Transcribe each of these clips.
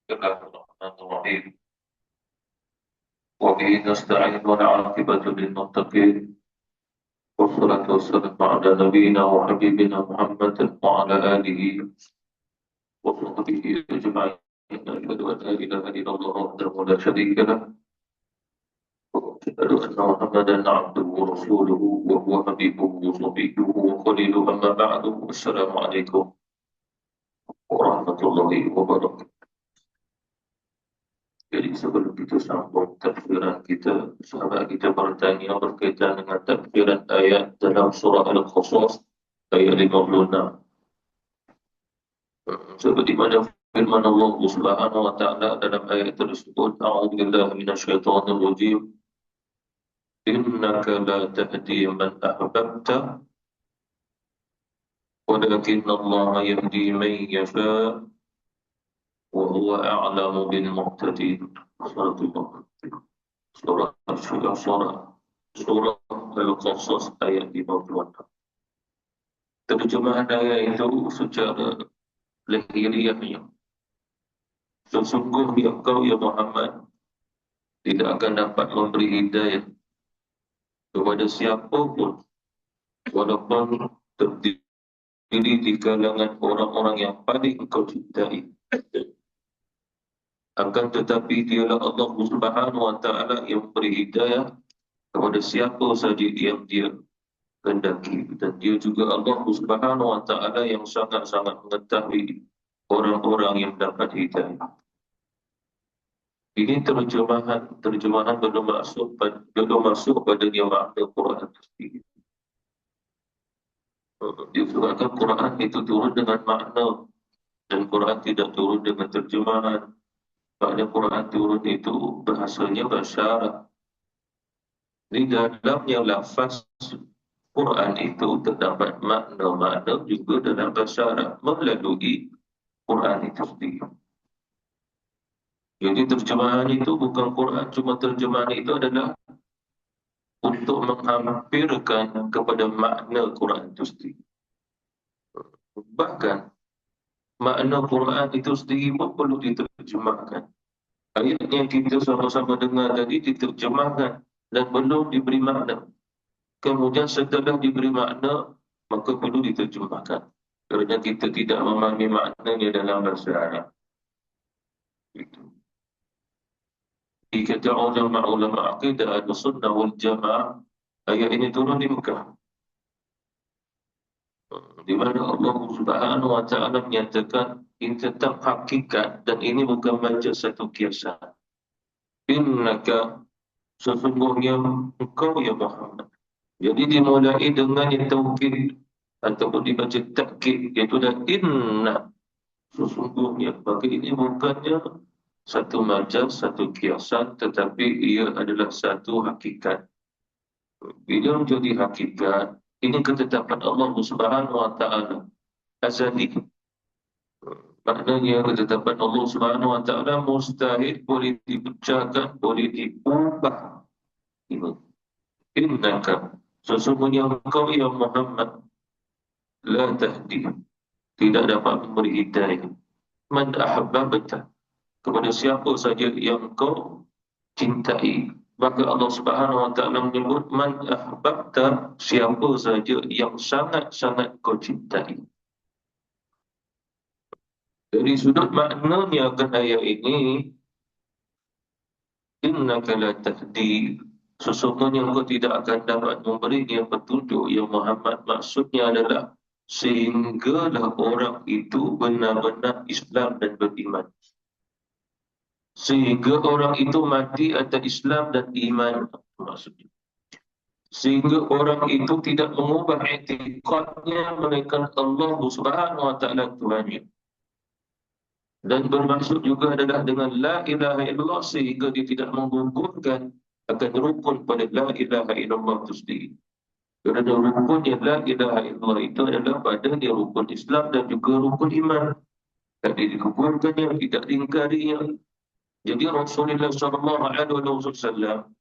بسم الله الرحمن الرحيم وبه نستعين والعاقبة للمتقين والصلاة والسلام على نبينا وحبيبنا محمد وعلى آله وصحبه أجمعين أشهد أن لا إله إلا الله وحده لا شريك له وأشهد أن محمدا عبده ورسوله وهو حبيبه وصفيه وخليله أما بعد السلام عليكم ورحمة الله وبركاته. Jadi sebelum kita sambung tafsiran kita, sahabat kita bertanya berkaitan dengan tafsiran ayat dalam surah Al-Qasas ayat 56. Seperti mana firman Allah Subhanahu wa taala dalam ayat tersebut, a'udzubillahi minasyaitonir rajim, innaka la tahdi man ahbabta walakinna Allah yahdi man yasha wa huwa a'lamu bil muhtadin. Surah Al-Qasas ayat 56. Terjemahan ayat itu secara lahiriahnya, sesungguhnya engkau ya Muhammad tidak akan dapat memberi hidayah kepada siapa pun walaupun terdiri di kalangan orang-orang yang paling engkau cintai. Akan tetapi dialah Allah Subhanahu wa taala yang memberi hidayah kepada siapa saja yang dia kehendaki, dan dia juga Allah Subhanahu wa taala yang sangat-sangat mengetahui orang-orang yang dapat hidayah. Ini terjemahan belum masuk pada dia makna Quran sendiri. Disebabkan Quran itu turun dengan makna dan Quran tidak turun dengan terjemahan. Makna Quran turun itu bahasanya bahasa Arab. Di dalamnya lafaz Quran itu terdapat makna-makna juga dalam bahasa Arab melalui Quran itu sendiri. Jadi terjemahan itu bukan Quran, cuma terjemahan itu adalah untuk menghampirkan kepada makna Quran itu sendiri. Bahkan makna Quran itu sendiri pun perlu diterjemahkan. Ayat yang kita sama-sama dengar tadi diterjemahkan dan belum diberi makna. Kemudian setelah diberi makna, maka perlu diterjemahkan. Kerana kita tidak memahami maknanya dalam bahasa Arab. Itu. Dikata ulama akidah al-sunnah wal jamaah, ayat ini turun di Mekah, di mana Allah Subhanahu wa taala menyatakan ini tentang hakikat dan ini bukan macam satu kiasan. Innaka, sesungguhnya engkau ya Muhammad. Jadi dimulai dengan yang taukid ataupun dibaca takkid, iaitu dah inna, sesungguhnya. Maka ini bukannya satu majaz, satu kiasan, tetapi ia adalah satu hakikat. Bila menjadi hakikat, ini ketetapan Allah Subhanahu wa taala azali. Maknanya ketetapan Allah Subhanahu wa taala mustahil boleh dipecahkan, boleh diubah. Innaka, sesungguhnya engkau ya Muhammad, la tahdi, tidak dapat memberi hidayah, man ahbabta, kepada siapa saja yang kau cintai. Maka Allah Subhanahu wa taala menyebut man ahbabta, siapa saja yang sangat-sangat kau cintai. Dari sudut maknanya akan ayat ini, innaka la tahdi, sesungguhnya engkau tidak akan dapat memberinya petunjuk ya Muhammad. Maksudnya adalah sehinggalah orang itu benar-benar Islam dan beriman. Sehingga orang itu mati atas Islam dan iman, maksudnya. Sehingga orang itu tidak mengubah i'tiqadnya melainkan Allah Subhanahu wa taala Tuhannya. Dan bermaksud juga adalah dengan la ilaha illallah, sehingga dia tidak menggugurkan akan rukun pada la ilaha illallah itu sendiri. Kerana rukunnya la ilaha illallah itu adalah pada dia rukun Islam dan juga rukun iman. Tak digugurkannya, tidak diingkarinya. Jadi Rasulullah SAW,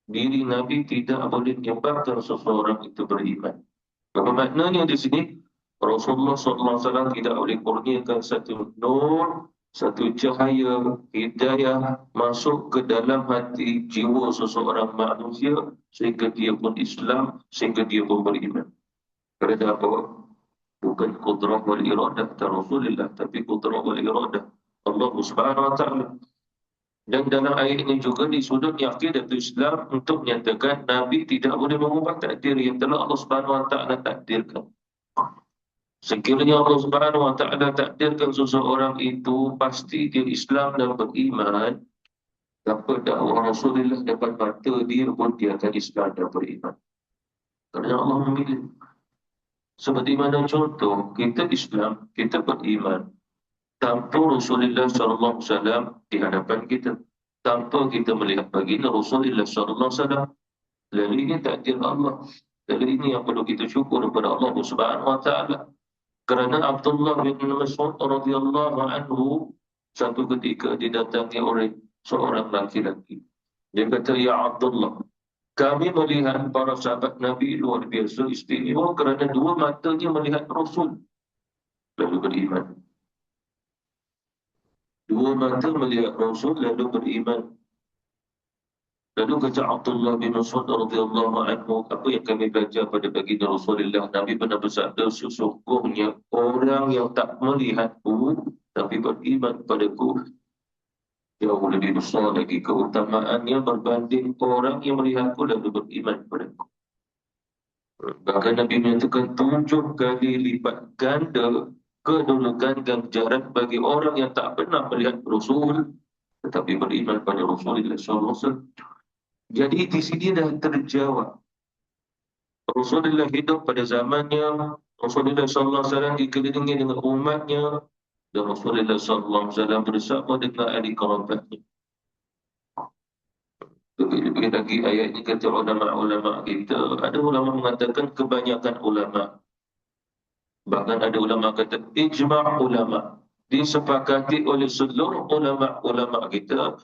diri Nabi tidak boleh menyebabkan seseorang itu beriman. Apa maknanya di sini? Rasulullah SAW tidak boleh kurniakan satu nur satu cahaya hidayah masuk ke dalam hati jiwa seseorang manusia sehingga dia pun Islam, sehingga dia pun beriman. Kerana apa? Bukan qudrah wal iradah Rasulullah, tapi qudrah wal iradah Allah Subhanahu wa taala. Dan dalam ayat ini juga di sudut aqidah Islam untuk menyatakan Nabi tidak boleh mengubah takdir yang telah Allah Subhanahu wa taala takdirkan. Sekiranya Allah Subhanahu wa taala takdirkan seseorang itu pasti dia Islam dan beriman, tanpa dakwah Rasulullah depan mata dia pun dia akan Islam dan beriman. Kerana Allah memilih. Seperti mana contoh, kita Islam, kita beriman tanpa Rasulullah SAW di hadapan kita. Tanpa kita melihat baginda Rasulullah SAW. Lalu ini takdir Allah. Lalu ini yang perlu kita syukur kepada Allah Subhanahu wa taala. Kerana Abdullah bin Mas'ud radhiyallahu anhu satu ketika didatangi oleh seorang laki-laki. Dia kata, "Ya Abdullah, kami melihat para sahabat Nabi luar biasa istimewa kerana dua matanya melihat Rasul." Lalu beriman. Dua mata melihat Rasul lalu beriman. Lalu kata Abdullah bin Mas'ud radhiyallahu anhu, apa yang kami belajar pada baginda Rasulullah, Nabi pernah bersabda, sesungguhnya orang yang tak melihatku tapi beriman padaku jauh lebih besar lagi keutamaannya berbanding orang yang melihatku lalu beriman padaku. Bahkan Nabi menyatakan 7 kali lipat ganda kedudukan ganjaran bagi orang yang tak pernah melihat Rasul tetapi beriman pada Rasulullah SAW. Jadi di sini dah terjawab. Rasulullah hidup pada zamannya, Rasulullah SAW dikelilingi dengan umatnya, dan Rasulullah SAW bersama dengan ahli kerabatnya. Lebih-lebih lagi ayat ini kata ulama-ulama kita, ada ulama mengatakan kebanyakan ulama. Bahkan ada ulama kata ijma' ulama. Disepakati oleh seluruh ulama-ulama kita,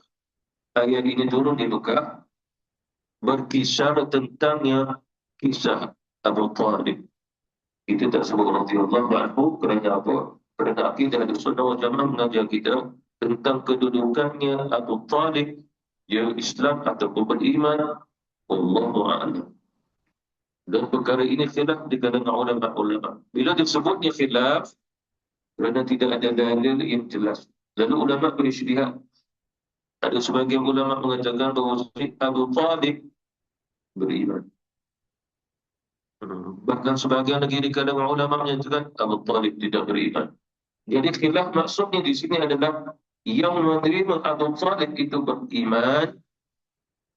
ayat ini turun di Mekah, berkisar tentangnya kisah Abu Talib. Kita tak sebut radhiyallahu anhu kerana apa? Kerana akidah Ahlussunnah wal Jamaah mengajar kita tentang kedudukannya Abu Talib, dia Islam ataupun beriman, wallahu a'lam. Dan perkara ini khilaf di kalangan ulama-ulama. Bila disebutnya khilaf, kerana tidak ada dalil yang jelas. Lalu ulama berijtihad. Ada sebagian ulama mengatakan bahawa Abu Talib beriman. Bahkan sebagian lagi di kalangan ulama menyatakan Abu Talib tidak beriman. Jadi khilaf maksudnya di sini adalah yang menerima Abu Talib itu beriman,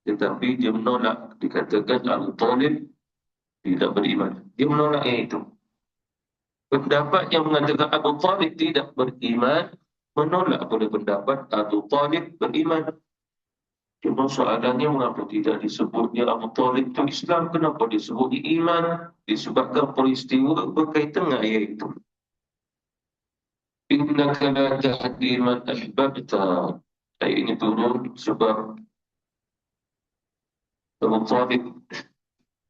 tetapi dia menolak dikatakan Abu Talib tidak beriman. Dia menolaknya itu. Pendapat yang mengatakan Abu Talib tidak beriman menolak pada pendapat Abu Talib beriman. Cuma soalannya mengapa tidak disebutnya Abu Talib itu Islam? Kenapa disebutnya iman? Disebabkan peristiwa berkaitan dengan ayat itu. Innaka la tahdi man ahbabta. Ayat ini turun sebab Abu Talib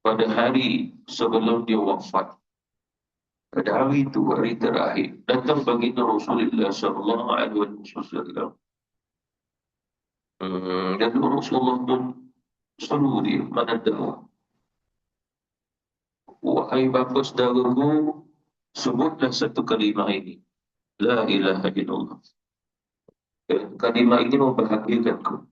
pada hari sebelum dia wafat, pada hari itu, hari terakhir, datang baginda Rasulullah SAW. Dan Rasulullah pun suruh dia, mana tahu, wahai bapa saudaraku, sebutlah satu kalimah ini, La ilaha illallah. Kalimah ini membahagiakanku.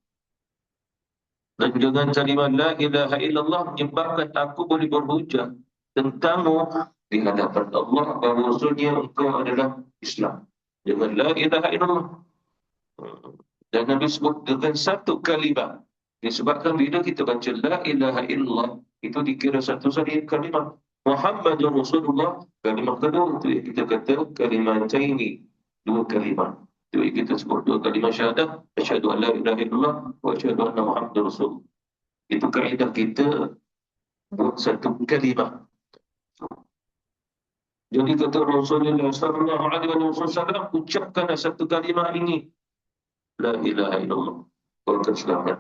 Dan dengan kalimah La ilaha illallah menyebabkan aku boleh berhujah tentangmu di hadapan Allah bahawasanya engkau adalah Islam. Dengan La ilaha illallah. Dan Nabi sebut dengan satu kalimah. Disebabkan bila kita baca La ilaha illallah, itu dikira satu sahaja kalimah. Muhammadur Rasulullah, kalimah kedua itu yang kita kata kalimataini, dua kalimah. Itu yang kita sebut dua kalimah syahadah, asyhadu an la ilaha illallah wa asyhadu anna Muhammadar Rasulullah. Itu kaedah kita buat satu kalimah. Jadi kata Rasulullah sallallahu alaihi wasallam, ucapkanlah satu kalimah ini, La ilaha illallah, kau akan selamat.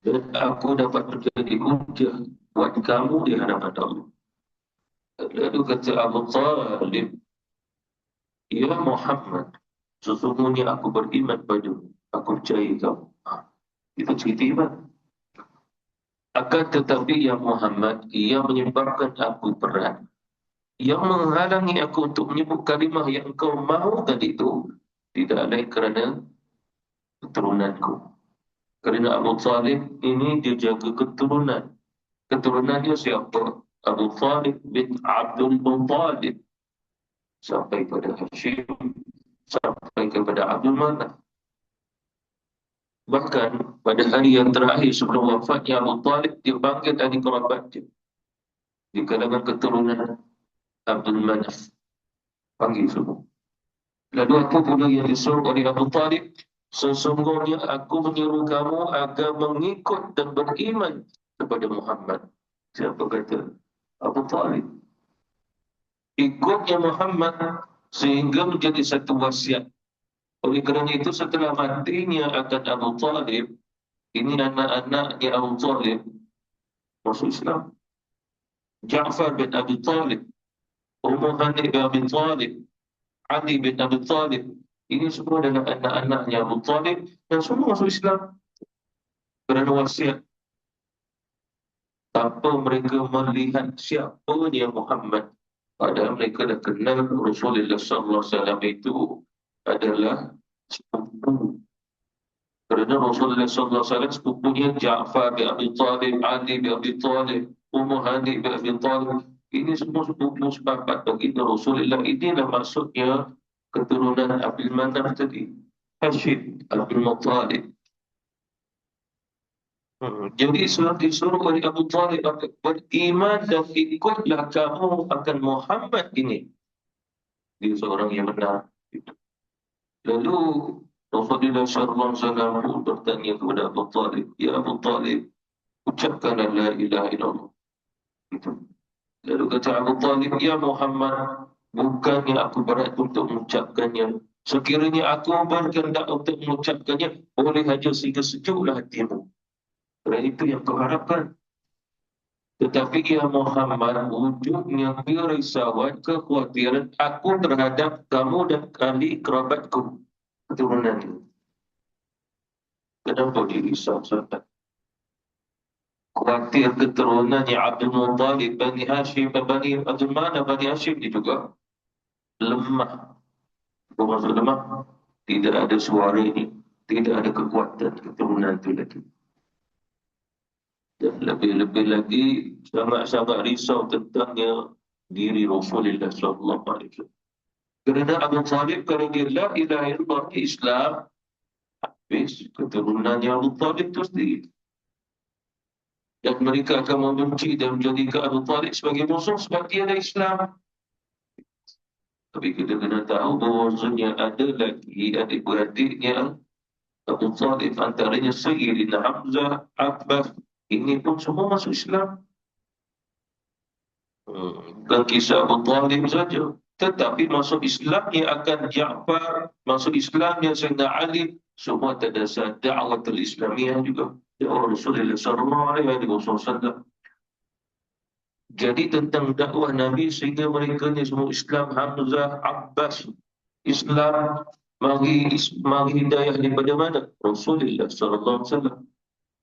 Dan aku dapat menjadi hujah buat kamu di hadapan Allah. Lalu kata Abu Talib, Ya Muhammad, Sesungguhnya aku beriman padamu. Aku percaya kamu. Itu cerita iman. Akan tetapi ya Muhammad, ia menyebabkan aku berat. Yang menghalangi aku untuk menyebut kalimah yang engkau mahu tadi itu tidak lain kerana keturunanku. Kerana Abu Talib ini dia jaga keturunan. Keturunannya siapa? Abu Talib bin Abdul Muttalib sampai pada Hashim, sampai kepada Abdul Manaf. Bahkan pada hari yang terakhir sebelum wafatnya Abu Talib, dia panggil ahli kerabat dia di kalangan keturunan Abdul Manaf. Panggil semua. Lalu apa pula yang disuruh oleh Abu Talib? Sesungguhnya aku menyuruh kamu agar mengikut dan beriman kepada Muhammad. Siapa kata? Abu Talib. Ikutnya Muhammad sehingga menjadi satu wasiat. Oleh kerana itu setelah matinya akan Abu Talib, ini anak-anaknya Abu Talib masuk Islam. Ja'far bin Abi Talib, Ummu Hani bin Abi Talib, Ali bin Abi Talib. Ini semua adalah anak-anaknya Abu Talib dan semua masuk Islam kerana wasiat. Tanpa mereka melihat siapa dia Muhammad, padahal mereka dah kenal Rasulullah SAW itu adalah sepupu. Kerana Rasulullah SAW sepupunya Ja'far bin Abi Talib, Ali bin Abi Talib, Ummu Hani bin Abi Talib. Ini semua sepupu sepakat baginda Rasulullah. Inilah maksudnya keturunan Abdul Manaf tadi. Hashim, Abdul Muttalib. Jadi disuruh oleh Abu Talib beriman dan ikutlah kamu akan Muhammad ini. Dia seorang yang benar. Lalu Rasulullah SAW pun bertanya kepada Abu Talib, ya Abu Talib, ucapkan la ilaha illallah. Itu. Lalu kata Abu Talib, ya Muhammad, bukannya aku berat untuk mengucapkannya. Sekiranya aku berkehendak untuk mengucapkannya, boleh saja sehingga sejuklah hatimu. Kerana itu yang kau harapkan. Tetapi ya Muhammad, wujudnya kerisauan, kekhawatiran aku terhadap kamu dan ahli kerabatku keturunan ini. Kenapa dia risau sangat? Khawatir keturunannya Abdul Muttalib, Bani Hashim, Bani Abdul Manaf, Bani Hashim dia juga lemah. Apa maksud lemah? Tidak ada suara ini, tidak ada kekuatan keturunan itu lagi. Dan lebih-lebih lagi sangat-sangat risau tentangnya diri Rasulullah SAW. Kerana Abu Talib, kalau dia la ilaha illallah di Islam, habis keturunannya Abu Talib itu sendiri. Dan mereka akan membenci dan menjadikan Abu Talib sebagai musuh sebab dia ada Islam. Tapi kita kena tahu bahawasanya ada lagi adik-beradiknya Abu Talib, antaranya Sayyidina Hamzah, Abbas, ini pun semua masuk Islam. Bukan kisah Abu Talib saja. Tetapi masuk Islamnya akan Ja'far, masuk Islamnya Sayyidina Ali, semua terdasar da'watul Islamiyah juga. Ya Rasulullah SAW. Jadi tentang dakwah Nabi sehingga mereka ni semua Islam, Hamzah, Abbas, Islam, mari hidayah daripada mana? Rasulullah SAW.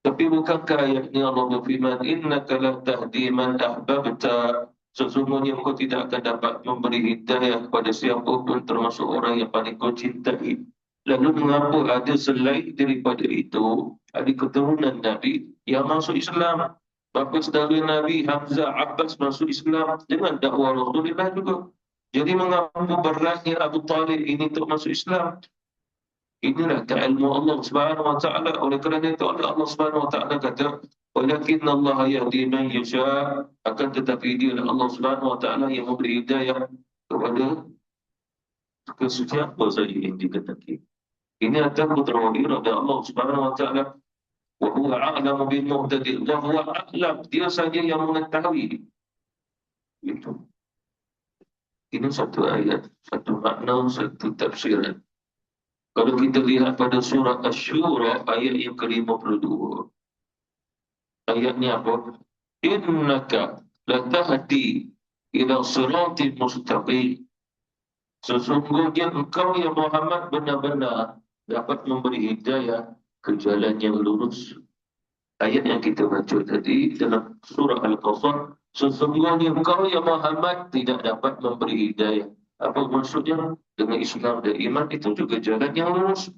Tapi bukankah ayatnya Allah berfirman, innaka la tahdi man ahbabta, sesungguhnya kau tidak akan dapat memberi hidayah kepada siapa pun termasuk orang yang paling kau cintai. Lalu mengapa ada selain daripada itu, ada keturunan Nabi yang masuk Islam? Bapa saudara Nabi Hamzah, Abbas masuk Islam dengan dakwah Rasulullah juga. Jadi mengapa beratnya Abu Talib ini untuk masuk Islam? Inilah keilmu Allah Subhanahu wa taala. Oleh kerana itu Allah Subhanahu wa taala kata, "Walakin Allah yahdi man yasha." Akan tetapi dia Allah Subhanahu wa taala yang memberi hidayah kepada sesiapa saja yang dikehendaki. Ini adalah terwahir oleh Allah Subhanahu wa taala. Wa huwa a'lamu bil muhtadin. Wa huwa a'lam. Dia saja yang mengetahui. Itu. Ini satu ayat, satu makna, satu tafsiran. Kalau kita lihat pada surah Asy-Syura ayat yang ke-52. Ayatnya apa? Innaka latahdi ila siratil mustaqim. Sesungguhnya engkau ya Muhammad benar-benar dapat memberi hidayah ke jalan yang lurus. Ayat yang kita baca tadi dalam surah Al-Qasas, sesungguhnya engkau ya Muhammad tidak dapat memberi hidayah. Apa maksudnya? Dengan Islam dan iman itu juga jalan yang lurus.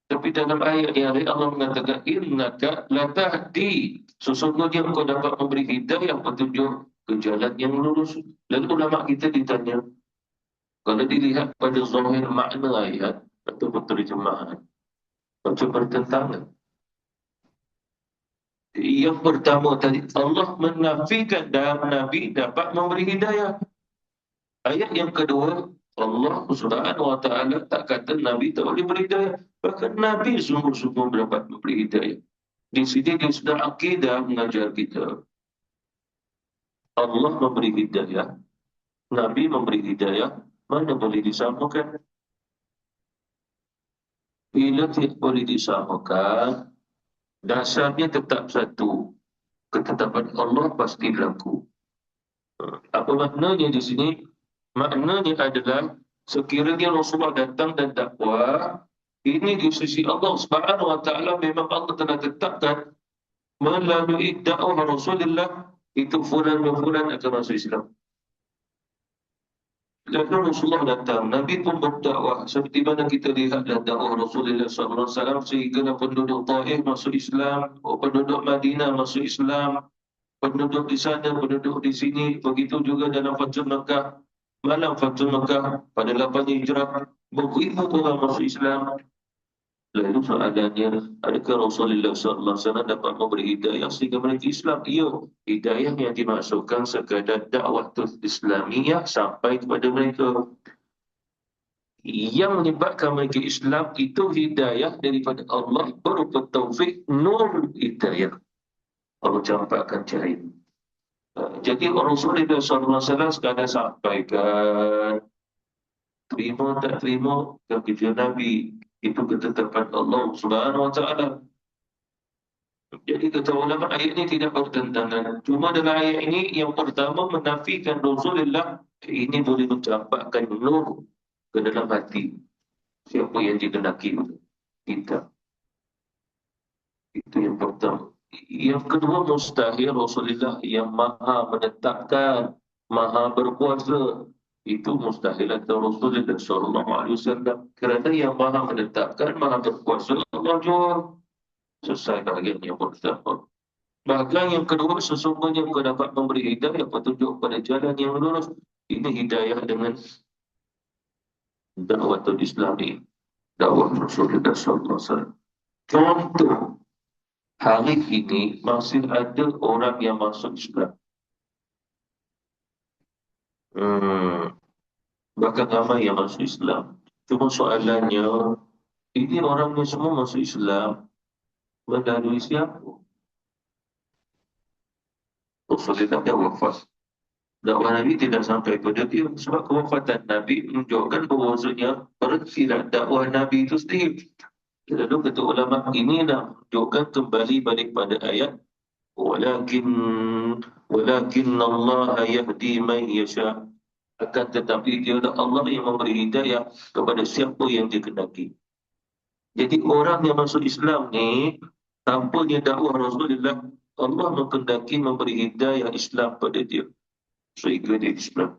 Tapi dalam ayat yang lain Allah mengatakan innaka latahdi. Sesungguhnya engkau dapat memberi hidayah petunjuk ke jalan yang lurus. Lalu ulama kita ditanya, kalau dilihat pada zahir makna ayat atau terjemahan, macam bertentangan. Yang pertama tadi, Allah menafikan dan Nabi dapat memberi hidayah. Ayat yang kedua, Allah Subhanahu wa taala tak kata Nabi tak boleh beri hidayah. Bahkan Nabi sungguh-sungguh dapat memberi hidayah. Di sini dia sudah akidah mengajar kita. Allah memberi hidayah, Nabi memberi hidayah, mana boleh disamakan? Bila tidak boleh disamakan, dasarnya tetap satu. Ketetapan Allah pasti berlaku. Apa maknanya di sini? Maknanya adalah sekiranya Rasulullah datang dan dakwah, ini di sisi Allah Subhanahu wa taala memang Allah telah tetapkan melalui dakwah Rasulullah itu fulan dan fulan akan masuk Islam. Lalu Rasulullah datang, Nabi pun berdakwah seperti mana kita lihat dalam dakwah Rasulullah SAW sehingga penduduk Taif masuk Islam, penduduk Madinah masuk Islam, penduduk di sana, penduduk di sini. Begitu juga dalam Fathul Makkah. Malam Fathul Makkah pada 8 Hijrah, beribu orang masuk Islam. Lalu soalannya, adakah Rasulullah SAW dapat memberi hidayah sehingga mereka Islam? Ya, hidayah yang dimaksudkan sekadar dakwah Islamiyah sampai kepada mereka. Yang menyebabkan mereka Islam itu hidayah daripada Allah berupa taufik nur hidayah. Allah campakkan cahaya. Jadi Rasulullah SAW sekadar sampaikan, terima tak terima kepada Nabi, itu ketetapan Allah Subhanahu wa taala. Jadi kata ulama ayat ini tidak bertentangan. Cuma dalam ayat ini yang pertama menafikan Rasulullah ini boleh mencampakkan nur ke dalam hati siapa yang dikehendaki kita. Itu yang pertama. Yang kedua, mustahil Rasulullah yang maha menetapkan, maha berkuasa. Itu mustahil atau Rasulullah SAW. Kerana yang maha menetapkan, maha berkuasa Allah juga. Selesai bahagian yang pertama. Bahagian yang kedua, sesungguhnya kau dapat memberi hidayah petunjuk pada jalan yang lurus. Ini hidayah dengan dakwah Islam ini. Dakwah Rasulullah SAW. Contoh, hari ini masih ada orang yang masuk Islam. Bahkan ramai yang masuk Islam. Cuma soalannya, ini orangnya semua masuk Islam melalui siapa? Rasulullah dah wafat. Dakwah Nabi tidak sampai pada dia. Sebab kewafatan Nabi menunjukkan bahawasanya berhentilah dakwah Nabi itu sendiri. Lalu kata ulama ini nak menunjukkan kembali balik pada ayat walakin Allah yahdi man yasha. Akan tetapi dialah Allah yang memberi hidayah kepada siapa yang dikehendaki. Jadi orang yang masuk Islam ni tanpanya dakwah Rasulullah, Allah mengkehendaki memberi hidayah Islam pada dia sehingga dia Islam.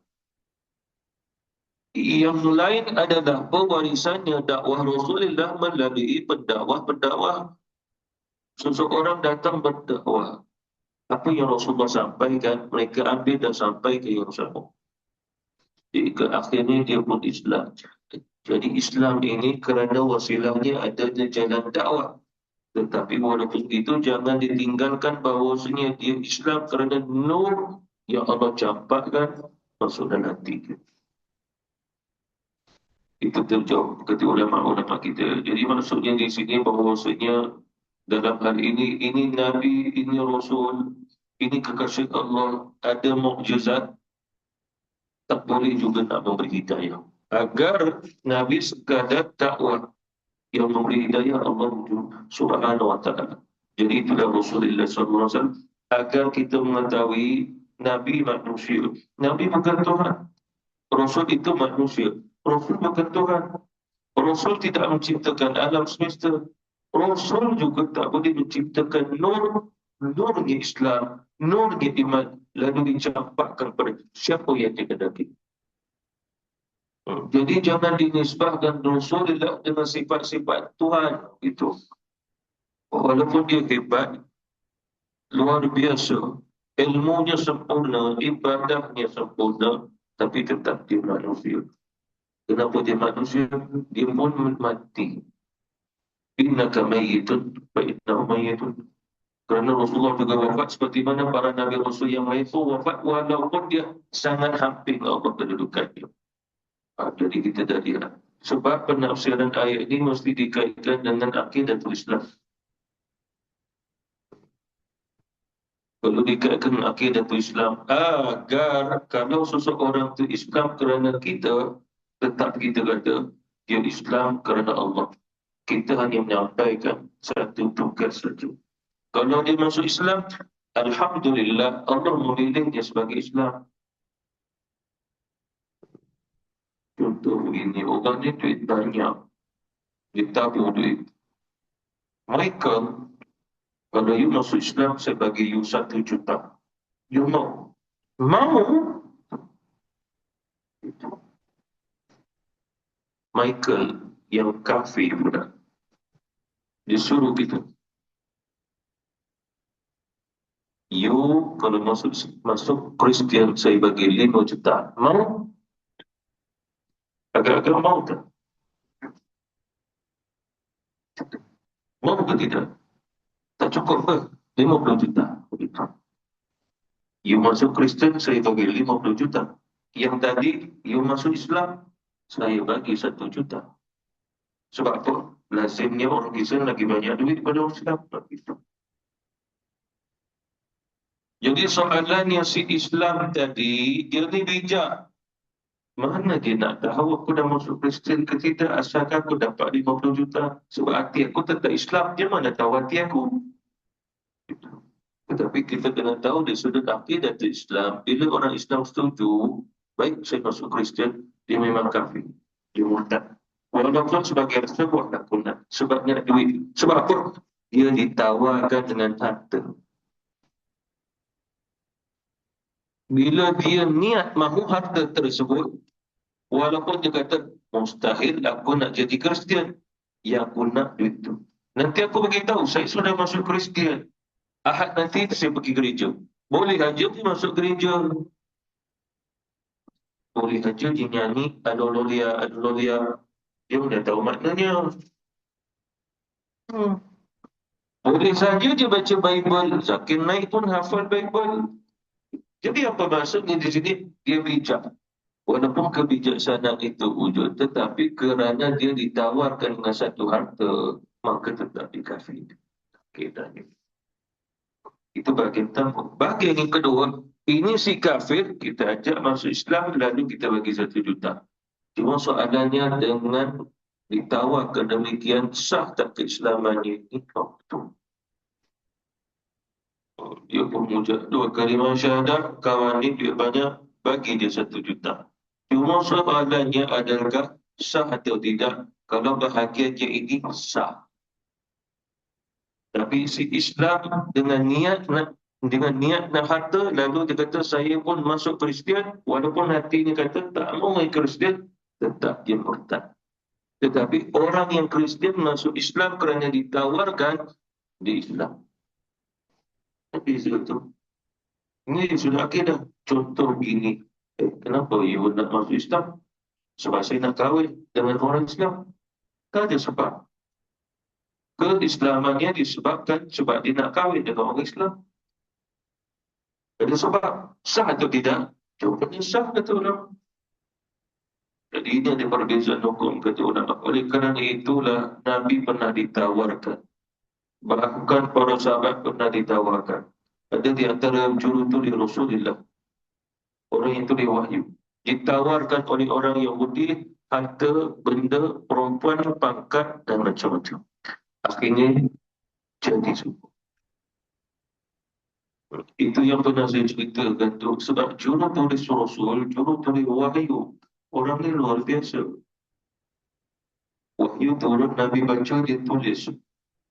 Yang lain adalah pewarisannya dakwah Rasulullah melalui pendakwah-pendakwah. Seseorang datang berdakwah, apa yang Rasulullah sampaikan, mereka ambil dan sampai ke yang sama. Jadi ke akhirnya dia pun Islam. Jadi Islam ini kerana wasilahnya adanya jalan dakwah. Tetapi walaupun itu jangan ditinggalkan bahawasanya dia Islam kerana nur yang Allah campakkan masuk dalam hati kita. Itu terjawab kata ulama-ulama kita. Jadi maksudnya di sini bahawasanya dalam hal ini Nabi, ini Rasul, ini kekasih Allah, ada mukjizat, tak boleh juga nak memberi hidayah. Agar Nabi sekadar dakwah yang memberi hidayah Allah Subhanahu wa ta'ala. Jadi itulah Rasulullah SAW. Agar kita mengetahui Nabi manusia. Nabi bukan Tuhan. Rasul itu manusia. Rasul bukan Tuhan. Rasul tidak menciptakan alam semesta. Rasul juga tak boleh menciptakan nurnya Islam, nurnya iman, lalu dicampakkan pada siapa yang dikehendaki. Jadi jangan dinisbahkan Rasulullah dengan sifat-sifat Tuhan itu. Walaupun dia hebat, luar biasa, ilmunya sempurna, ibadahnya sempurna, tapi tetap dia manusia. Kenapa dia manusia? Dia pun mati. Innaka mayyitun wa innahum mayyitun. Kerana Rasulullah juga wafat seperti mana para Nabi Rasul yang lain pun wafat walaupun dia sangat hampir Allah kedudukannya. Jadi kita dah lihat. Sebab penafsiran ayat ini mesti dikaitkan dengan akidatul Islam. Kalau dikaitkan dengan akidatul Islam, agar kalau seseorang itu Islam kerana kita, tetap kita kata dia Islam kerana Allah. Kita hanya menyampaikan satu tugas saja. Kalau dia masuk Islam, Alhamdulillah Allah memilih dia sebagai Islam. Contoh begini, orang ni duit banyak, dia tabur duit. Michael, kalau you masuk Islam, saya bagi you 1 juta. You mau? Mau? Michael yang kafir pula, disuruh gitu. You kalau masuk Kristian, saya bagi 5 juta. Mau? Agak-agak mau tak? Mau ke tidak? Tak cukup ke? 50 juta. You masuk Kristen, saya bagi 50 juta. Yang tadi, you masuk Islam, saya bagi 1 juta. Sebab apa? Lazimnya orang Kristen lagi banyak duit pada orang Islam. Jadi soalannya si Islam tadi, dia ni bijak. Mana dia nak tahu aku dah masuk Kristen ke tidak, asalkan aku dapat 50 juta. Sebab hati aku tetap Islam, dia mana tahu hati aku. Tetapi kita kena tahu dari sudut akidah Islam, bila orang Islam setuju, baik saya masuk Kristen, dia memang kafir, dia murtad. Walaupun sebagai sebuah tak guna, sebabnya duit. Sebab apa? Dia ditawarkan dengan harta. Bila dia niat mahu harta tersebut, walaupun dia kata, mustahil aku nak jadi Kristian, yang aku nak duit tu. Nanti aku beritahu, saya sudah masuk Kristian. Ahad nanti saya pergi gereja. Boleh aja dia masuk gereja. Boleh aja dia nyanyi Alolia, Alolia. Dia sudah tahu maknanya. Boleh saja dia baca Bible. Zakir Naik pun hafal Bible. Jadi apa maksudnya di sini? Dia bijak. Walaupun kebijaksanaan itu wujud, tetapi kerana dia ditawarkan dengan satu harta, maka tetap dikafir. Kedanya. Itu bahagian pertama. Bahagian yang kedua, ini si kafir, kita ajak masuk Islam, lalu kita bagi 1 juta. Cuma soalannya dengan ditawarkan demikian, sah tak keislamannya? Ini betul. Dia pun mengucap 2 kalimah syahadat, kawan ni duit banyak, bagi dia 1 juta. Cuma soalannya adakah sah atau tidak? Kalau bahagiannya ini sah. Tapi si Islam dengan niat nak harta, lalu dia kata saya pun masuk Kristian, walaupun hatinya kata tak mau main Kristian, tetap dia murtad. Tetapi orang yang Kristian masuk Islam kerana ditawarkan di Islam. Tapi itu ini sudah akidah. Contoh begini, kenapa you nak masuk Islam? Sebab saya nak kahwin dengan orang Islam. Tak ada sebab. Keislamannya disebabkan sebab dia nak kahwin dengan orang Islam. Ada sebab. Sah atau tidak? Jawapannya sah, kata ulama. Jadi ini ada perbezaan hukum, kata ulama. Oleh kerana itulah Nabi pernah ditawarkan. Bahkan para sahabat pernah ditawarkan. Ada di antara jurutuli Rasulullah, orang yang tulis wahyu, ditawarkan oleh orang Yahudi harta, benda, perempuan, pangkat dan macam-macam. Akhirnya jadi semua. Itu yang pernah saya ceritakan tu. Sebab jurutulis Rasul, jurutulis wahyu, Orang ni luar biasa. Wahyu turun, Nabi baca, dia tulis.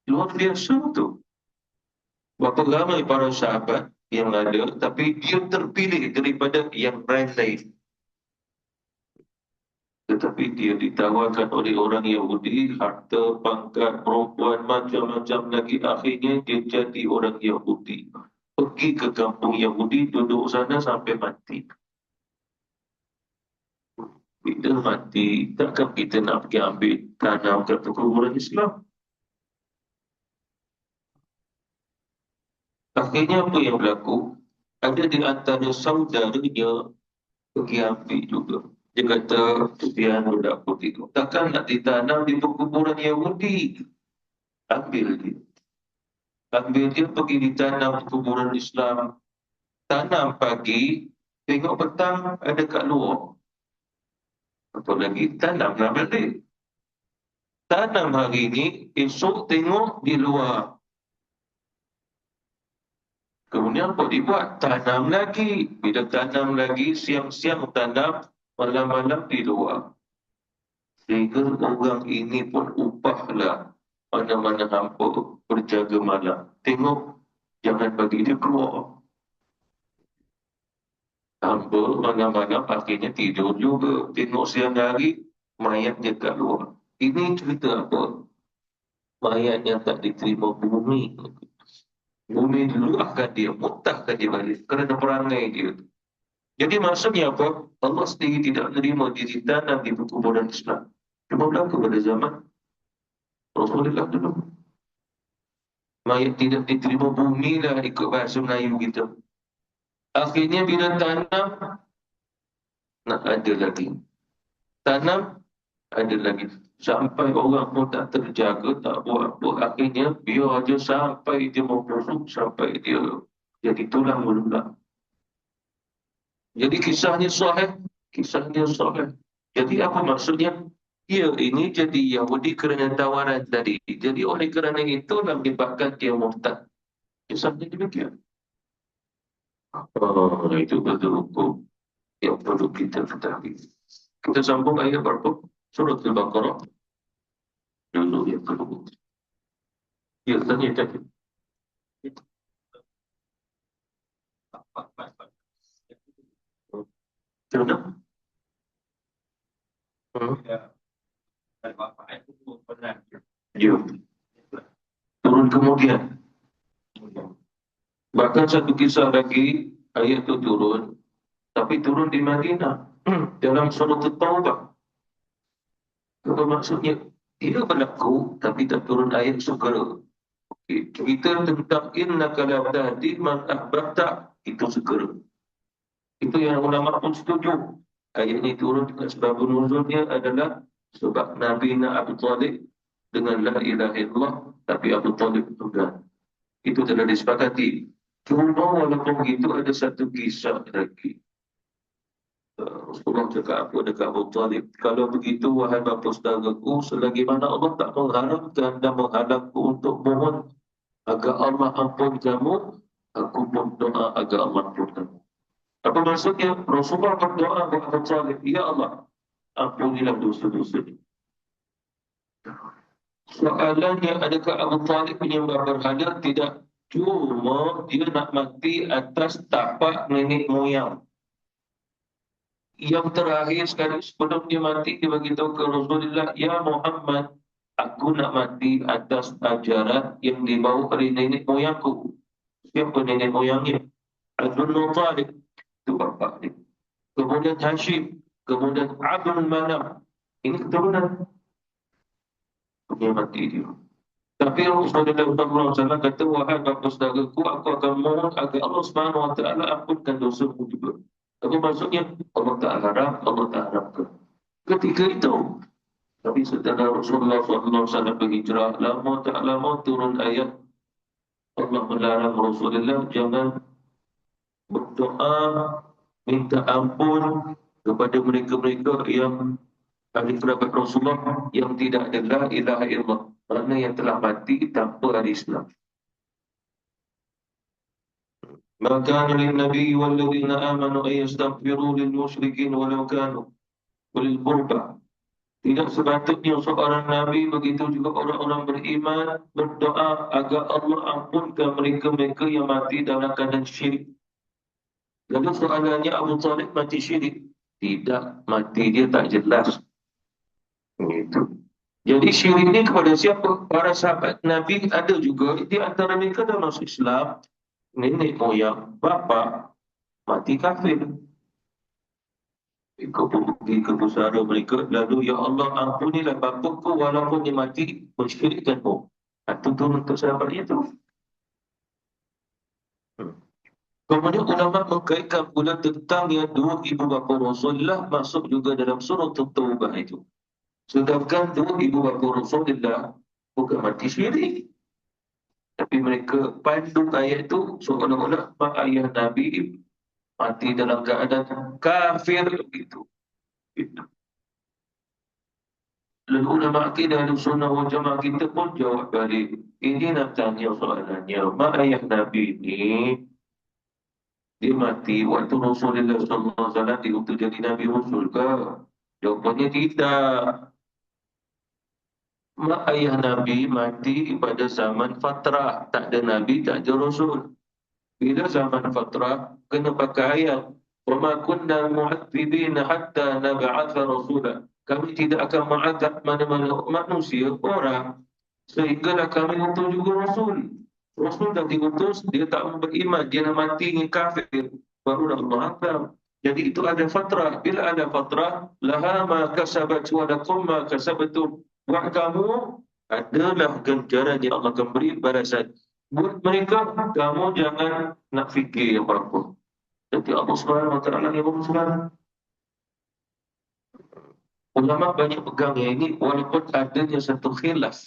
Luar biasa tu. Berapa ramai para sahabat yang ada, tapi dia terpilih daripada yang lain. Tetapi dia ditawarkan oleh orang Yahudi, harta, pangkat, perempuan, macam-macam lagi. Akhirnya dia jadi orang Yahudi. Pergi ke kampung Yahudi, duduk sana sampai mati. Kita mati, takkan kita nak pergi ambil tanam kat perkuburan Islam? Akhirnya apa yang berlaku? Ada di antara saudaranya pergi ambil juga. Dia kata, Sufyan budak putih tu, takkan nak ditanam di perkuburan Yahudi? Ambil dia. Ambil dia pergi ditanam perkuburan Islam. Tanam pagi, tengok petang ada kat luar. Apa lagi? Tanamlah balik. Tanam hari ni, esok tengok di luar. Kemudian apa dibuat? Tanam lagi. Bila tanam lagi, siang-siang tanam, malam-malam di luar. Sehingga orang ini pun upahlah mana-mana hampa berjaga malam. Tengok, jangan bagi dia keluar. Hampa malam-malam akhirnya tidur juga. Tengok siang hari, mayat dia kat luar. Ini cerita apa? Mayat yang tak diterima bumi. Bumi diluahkan dia, mutahkan dia balik kerana perangai dia. Jadi maksudnya apa? Allah sendiri tidak menerima diri tanam di perkuburan Islam. Cuma berlaku pada zaman Rasulullah dulu. Mayat tidak diterima bumi lah ikut bahasa Melayu kita. Akhirnya bila tanam, nak ada lagi. Tanam, ada lagi. Sampai orang pun tak terjaga, tak buat apa. Akhirnya biar aja sampai dia membusuk, sampai dia jadi tulang belulang. Jadi kisahnya sahih. Kisahnya sahih. Jadi apa maksudnya? Dia ini jadi Yahudi kerana tawaran tadi. Jadi oleh kerana itu menyebabkan dia murtad. Kisahnya demikian. Itu betul hukum yang perlu kita ketahui. Kita sambung ayat berapa? Surah Al-Baqarah. Dulu yang perlu. Ya, tanya tadi. Macam Ya. Turun kemudian. Bahkan satu kisah lagi, ayat itu turun, tapi turun di Madinah. Dalam surah At-Taubah. Apa maksudnya? Ia berlaku, tapi tak turun ayat segera. Cerita tentang innaka la tahdi man ahbabta, itu segera. Itu yang ulama pun setuju. Ayat ini turun dengan sebab nuzulnya adalah sebab Nabi Abu Talib dengan la ilaha illallah, tapi Abu Talib enggak. Itu telah disepakati. Cuma walaupun begitu ada satu kisah lagi. Rasulullah cakap apa dekat Abu Talib? Kalau begitu, wahai bapa saudaraku, selagi mana Allah tak mengharapkan dan menghalangku untuk mohon agar Allah ampun kamu, aku pun doa agar Allah ampun kamu. Apa maksudnya? Rasulullah berdoa kepada Abu Talib, Ya Allah, ampunilah dosa-dosa ini. Soalannya, adakah Abu Talib menyembah berhala? Tidak. Cuma dia nak mati atas tapak nenek moyang. Yang terakhir sekali sebelum dia mati, dia beritahu ke Rasulullah, Ya Muhammad, aku nak mati atas ajaran yang dibawa oleh nenek moyangku. Siapa nenek moyangnya? Abdul Muttalib, itu bapa dia. Kemudian Hashim, kemudian Abdul Manaf. Ini keturunan. Dia mati dia. Tapi Rasulullah SAW kata, wahai bapa saudaraku, aku akan mohon agar Allah SWT ampunkan dosamu juga. Apa maksudnya? Allah tak harap, Allah tak harapkan. Ketika itu, tapi setelah Rasulullah SAW berhijrah, lama tak lama turun ayat Allah melarang Rasulullah jangan berdoa minta ampun kepada mereka-mereka yang ahli kerabat Rasulullah yang tidak ada la ilaha illallah, mana yang telah mati tanpa ada Islam. Maka lin nabi wal ladzina amanu ay yastaghfiru lil musyrikin walau kanu ulil qurba. Tidak sepatutnya seorang Nabi, begitu juga orang-orang beriman, berdoa agar Allah ampunkan mereka-mereka yang mati dalam keadaan syirik. Lalu soalannya, Abu Talib mati syirik? Tidak, mati dia tak jelas. Itu. Jadi syirik ini kepada siapa? Para sahabat Nabi ada juga di antara mereka dalam masuk Islam, nenek moyang, bapa mati kafir. Mereka pun pergi ke pusara mereka, lalu ya Allah ampunilah bapaku walaupun dia mati mensyirikkanmu. Itu turun untuk sahabat itu. Kemudian ulama mengkaitkan pula tentang yang dua ibu bapa Rasulullah masuk juga dalam surah Taubah itu. Sedangkan dua ibu bapa Rasulullah bukan mati syirik, tapi mereka pandu ayat itu seolah-olah mak ayah Nabi mati dalam keadaan kafir begitu. Itu. Lalu ulama akidah dan sunnah wal jamaah kita pun jawab balik. Ini nak tanya soalannya, mak ayah Nabi ini dia mati waktu Rasulullah SAW diutus jadi Nabi Rasul ke? Jawapannya tidak. Mak ayah Nabi mati pada zaman fatrah. Tak ada Nabi, tak ada Rasul. Bila zaman fatrah, kena pakai ayat. وَمَا كُنَّا مُعَذِّبِينَ حَتَّى نَبْعَثَ رَسُولًا. Kami tidak akan mengazab mana-mana manusia, orang, sehinggalah kami utus juga Rasul. Rasul dah diutus, dia tak mau beriman, dia nak mati dengan kafir. Barulah Allah azab. Jadi itu ada fatrah. Bila ada fatrah, laha ma kasabat wa lakum ma kasabtum. Buat kamu adalah ganjaran yang Allah akan beri balasan. Buat mereka, kamu jangan nak fikir apa-apa. Jadi Allah Subhanahu wa taala yang berfirman, ulama banyak pegang yang ini walaupun adanya satu khilaf.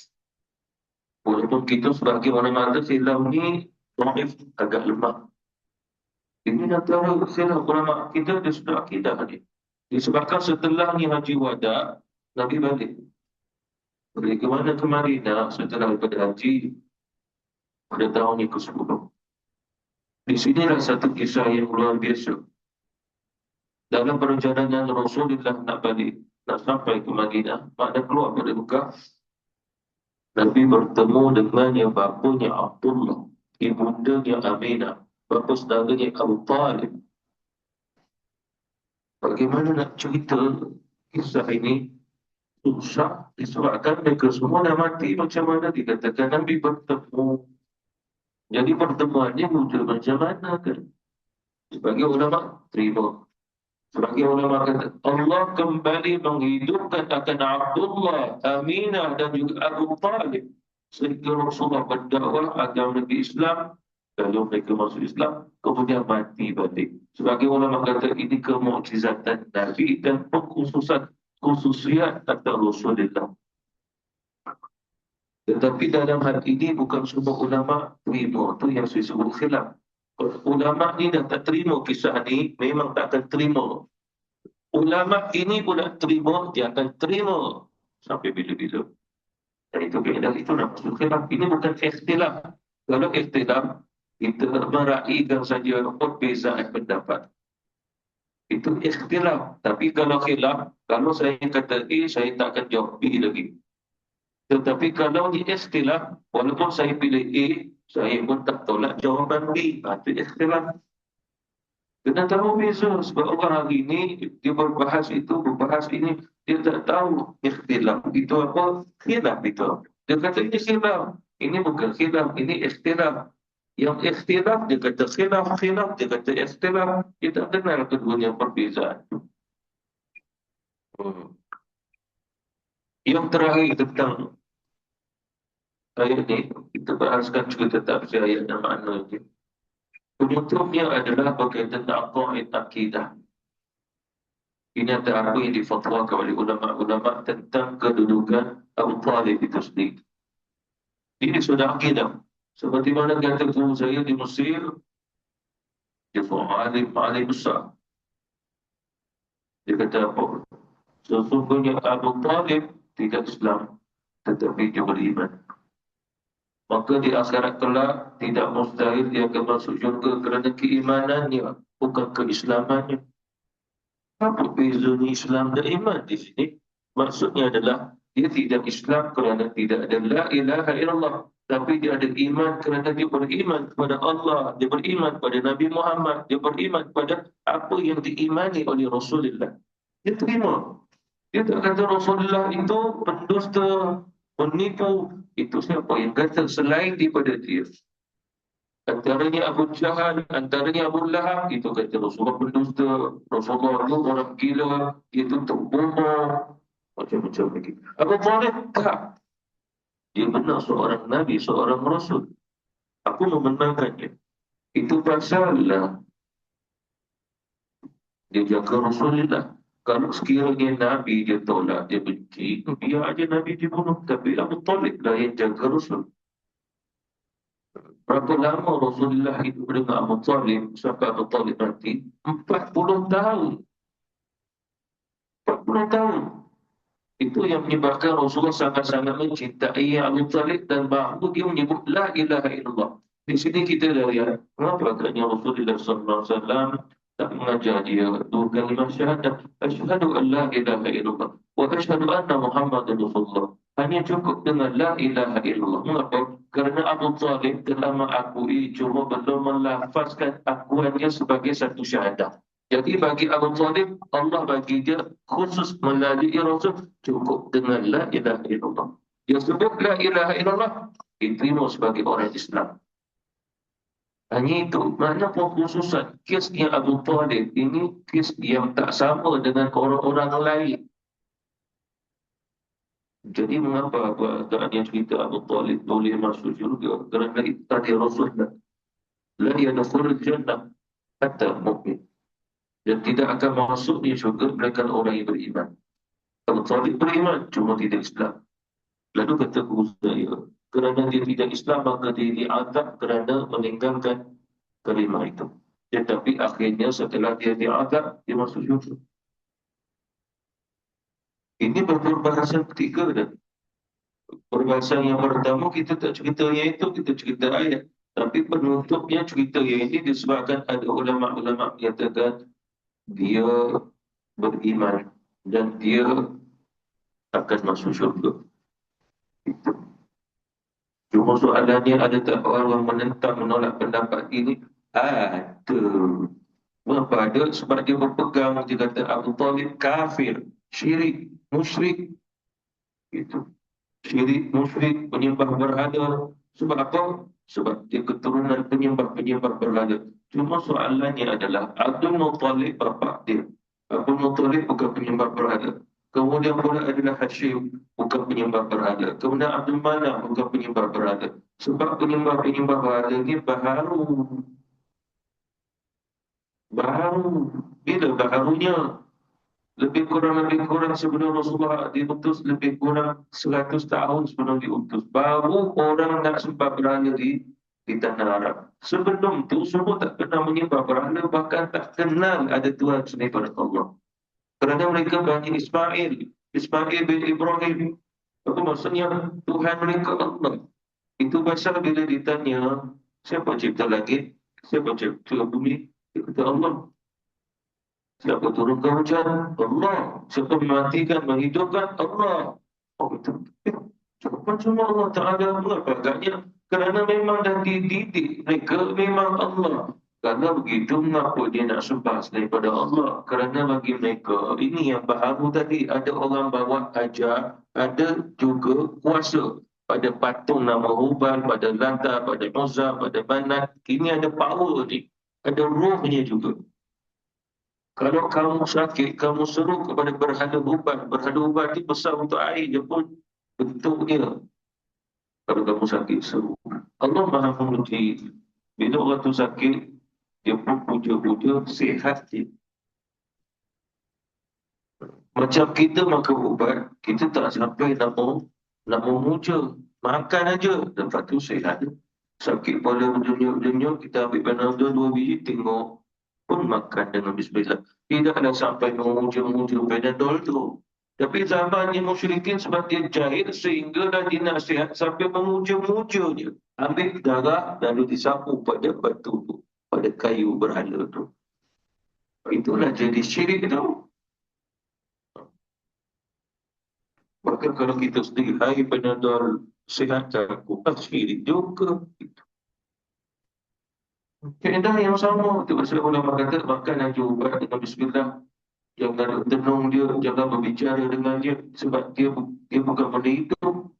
Walaupun kita sebagai orang mata khilaf ni dhaif, agak lemah. Ini antara khilaf ulama kita dia sudah akidah ni. Disebabkan setelah ni haji wada, Nabi balik. Balik ke mana? Ke Madinah setelah daripada haji pada tahun yang ke-10. Di sinilah satu kisah yang luar biasa. Dalam perjalanan Rasulullah nak balik, nak sampai ke Madinah, pada keluar pada Mekah, Nabi bertemu dengan yang bapanya Abdullah, ibundanya Aminah, bapa saudaranya Abu Talib. Bagaimana nak cerita kisah ini? Susah disebabkan mereka semua dah mati. Macam mana dikatakan Nabi bertemu? Jadi pertemuannya muncul macam mana kan? Sebagai ulama terima. Sebagai ulama kata Allah kembali menghidupkan akan Abdullah, Aminah dan juga Abu Talib sehingga Rasulullah berdakwah agama Nabi Islam. Lalu mereka masuk Islam, kemudian mati balik. Sebagai ulama kata ini kemukjizatan Nabi dan khususiat kata Rasulullah. Tetapi dalam hal ini bukan semua ulama terima. Itu yang saya sebut khilaf. Ulama ni dah tak terima kisah ni, memang tak akan terima. Ulama ini pula terima, dia akan terima sampai bila-bila. Dan itu keadaan itu nak masuk khilaf. Ini bukan ikhtilaf. Kalau ikhtilaf, kita meraihkan saja perbezaan pendapat. Itu ikhtilaf. Tapi kalau khilaf, kalau saya kata A, saya tak akan jawab B lagi. Tetapi kalau di ikhtilaf, walaupun saya pilih A, saya pun tak tolak jawapan B. Itu ikhtilaf. Kena tahu beza. Sebab orang hari ini, dia berbahas itu, berbahas ini, dia tak tahu ikhtilaf itu apa, khilaf itu apa. Dia kata ini khilaf. Ini bukan khilaf, ini ikhtilaf. Yang ikhtilaf, dia kata khilaf, khilaf, dia kata ikhtilaf. Dia tak kenal keduanya perbezaan. Yang terakhir tentang ayat ini, kita bahaskan juga tetap ayat dan makna ini. Penutupnya adalah berkaitan dengan aqaid akidah. Ini antara apa yang difatwakan oleh ulama-ulama tentang kedudukan Abu Talib itu sendiri. Ini sudah akidah. Seperti mana kata guru saya di Mesir, dia alim besar. Dia kata apa? Sesungguhnya Abu Talib tidak Islam, tetapi dia beriman. Maka di akhirat kelak tidak mustahil dia akan masuk syurga kerana keimanannya, bukan keislamannya. Apa bezanya Islam dan iman di sini? Maksudnya adalah dia tidak Islam kerana tidak ada la ilaha illallah, tapi dia ada iman kerana dia beriman kepada Allah, dia beriman kepada Nabi Muhammad, dia beriman kepada apa yang diimani oleh Rasulullah. Dia terima. Dia tak kata Rasulullah itu pendusta, penipu. Itu siapa yang kata selain daripada dia? Antaranya Abu Jahal, antaranya Abu Lahab, itu kata Rasulullah pendusta, Rasulullah itu orang gila, dia itu terbunuh, macam-macam lagi. Abu Talib tak. Dia benar seorang Nabi, seorang Rasul. Aku membenarkannya. Itu pasallah dia jaga Rasulullah. Kalau sekiranya Nabi dia tolak, dia benci, biar aja Nabi dibunuh. Tapi Abu Talib lah yang jaga Rasul. Berapa lama Rasulullah hidup dengan Abu Talib sampai Abu Talib mati? 40 tahun. 40 tahun. Itu yang menyebabkan Rasulullah sangat-sangat mencintai Abu Talib dan bahawa dia menyebut La ilaha illallah. Di sini kita dah lihat kenapa agaknya Rasulullah SAW tak mengajar dia dua kalimah syahadat. Asyhadu an la ilaha illallah wa asyhadu anna Muhammadan Rasulullah. Hanya cukup dengan La ilaha illallah. Mengapa? Kerana Abu Talib telah mengakui cuma belum melafazkan akuannya sebagai satu syahadat. Jadi bagi Abu Talib, Allah bagi dia khusus melalui Rasul cukup dengan La ilaha illallah. Dia sebut La ilaha illallah, diterima sebagai orang Islam. Hanya itu, mana pengkhususan kes yang Abu Talib ini kes yang tak sama dengan orang-orang lain. Jadi mengapa keadaan yang cerita Abu Talib boleh masuk syurga? Kerana itu tadi Rasulullah. La yadkhulul jannah hatta mu'min. Dan tidak akan masuk di syurga mereka orang yang beriman. Abu Talib beriman, cuma tidak Islam. Lalu kata guru saya, kerana dia tidak Islam, maka dia diazab kerana meninggalkan kalimah itu. Tetapi akhirnya setelah dia diazab, dia masuk syurga. Ini perbahasan ketiga dah. Perbahasan yang pertama kita tak cerita yang itu, kita cerita ayat. Tapi penutupnya cerita yang ini disebabkan ada ulama-ulama yang katakan dia beriman dan dia akan masuk syurga. Itu. Cuma soalannya ada tak orang menentang menolak pendapat ini? Ada. Mengapa ada? Sebab dia berpegang, dia kata Abu Talib kafir, syirik, musyrik. Itu. Syirik, musyrik, penyembah berhala. Sebab apa? Sebab dia keturunan penyembah-penyembah berhala. Cuma soalannya adalah Abdul Muttalib bapa dia. Abdul Muttalib bukan penyembah berhala. Kemudian pula adalah Hashim, bukan penyembah berhala. Kemudian Abdul Manaf bukan penyembah berhala. Sebab penyembah-penyembah berhala ini baharu. Baharu. Bila baharunya? Lebih kurang sebelum Rasulullah diutus, lebih kurang 100 tahun sebelum diutus. Baru orang nak sembah berhala di tanah Arab. Sebelum tu semua tak pernah menyembah berhala, bahkan tak kenal ada Tuhan selain pada Allah. Kerana mereka Bani Ismail, Ismail bin Ibrahim. Apa maksudnya? Tuhan mereka Allah. Itu pasal bila ditanya, siapa cipta langit? Siapa cipta bumi? Dia kata Allah. Siapa turunkan hujan? Allah. Siapa mematikan, menghidupkan? Allah. Oh, itu. Cuma cuma Allah Ta'ala. Mengapa agaknya? Kerana memang dah dididik mereka memang Allah. Kalau begitu, mengapa dia nak sembah daripada Allah? Kerana bagi mereka, ini yang baharu tadi. Ada orang bawa ajar, ada juga kuasa. Pada patung nama Hubal, pada Lata, pada Uzza, pada Manat. Ini ada power ni. Ada rohnya juga. Kalau kamu sakit, kamu seru kepada berhala ubat. Berhala ubat ni besar untuk air je pun bentuknya. Kalau kamu sakit, seru. Allah Maha Penguji. Bila orang tu sakit, dia pun puja-puja, sihat je. Macam kita makan ubat, kita tak sampai nak memuja. Makan aja, lepas tu sihat. Sakit kepala berdenyut-denyut, kita ambil Panadol 2 biji, tengok pun makan dengan bismillah. Tidaklah sampai memuja-muja Panadol tu. Tapi zaman ni musyrikin sebab dia jahil sehingga dah dinasihat sampai memuja-muja je. Ambil darah lalu disapu pada batu tu, pada kayu berhala tu. Itulah jadi syirik tu. Maka kalau kita sendiri, hai penadol sihat aku, syirik juga. Kaedah yang sama. Itu pasal ulama kata, makan yang ubat dengan bismillah. Jangan tenung dia, jangan berbicara dengan dia. Sebab dia bukan benda hidup.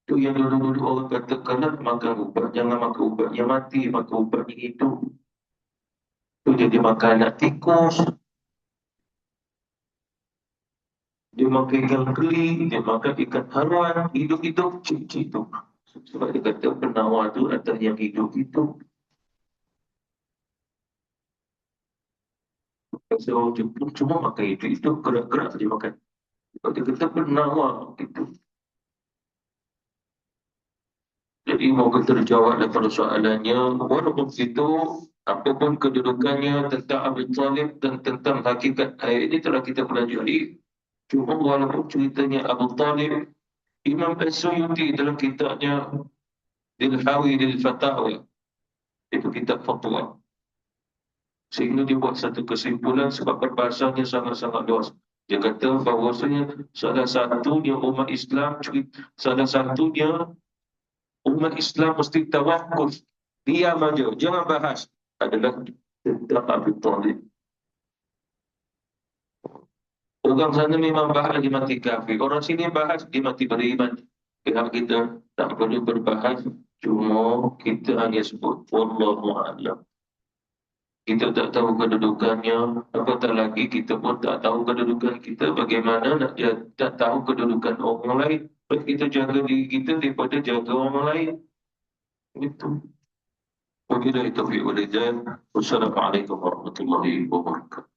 Itu yang dulu-dulu orang kata, kalau makan ubat, jangan makan ubat yang mati, makan ubat yang hidup. Itu jadi makan anak tikus, dia makan ikan keli, dia makan ikan haluan, hidup-hidup, cik-cik itu. Sebab dia kata penawar itu adalah yang hidup-hidup. Seorang Jepun cuma makan itu gerak-gerak saja makan. Sebab dia kata penawar itu. Jadi moga terjawab daripada soalannya, walaupun itu apapun kedudukannya tentang Abu Talib dan tentang hakikat ayat ini telah kita pelajari. Cuma walaupun ceritanya Abu Talib, Imam As-Suyuti dalam kitabnya Dilhawi Lil Fatawa, itu kitab fatwa. Sehingga dia buat satu kesimpulan sebab perbahasannya sangat-sangat luas. Dia kata bahawasanya salah satunya umat Islam, salah satunya umat Islam mesti tawakuf, diam aja, jangan bahas, adalah tentang Abu Talib. Orang sana memang bahas dia mati kafir, orang sini bahas dia mati beriman. Pihak kita tak perlu berbahas, cuma kita hanya sebut wallahu a'lam. Kita tak tahu kedudukannya, apatah lagi kita pun tak tahu kedudukan kita, bagaimana nak tak tahu kedudukan orang lain. Baik kita jaga diri kita daripada jaga orang lain. Itu. Wabillahi taufiq wal hidayah. Wassalamualaikum warahmatullahi wabarakatuh.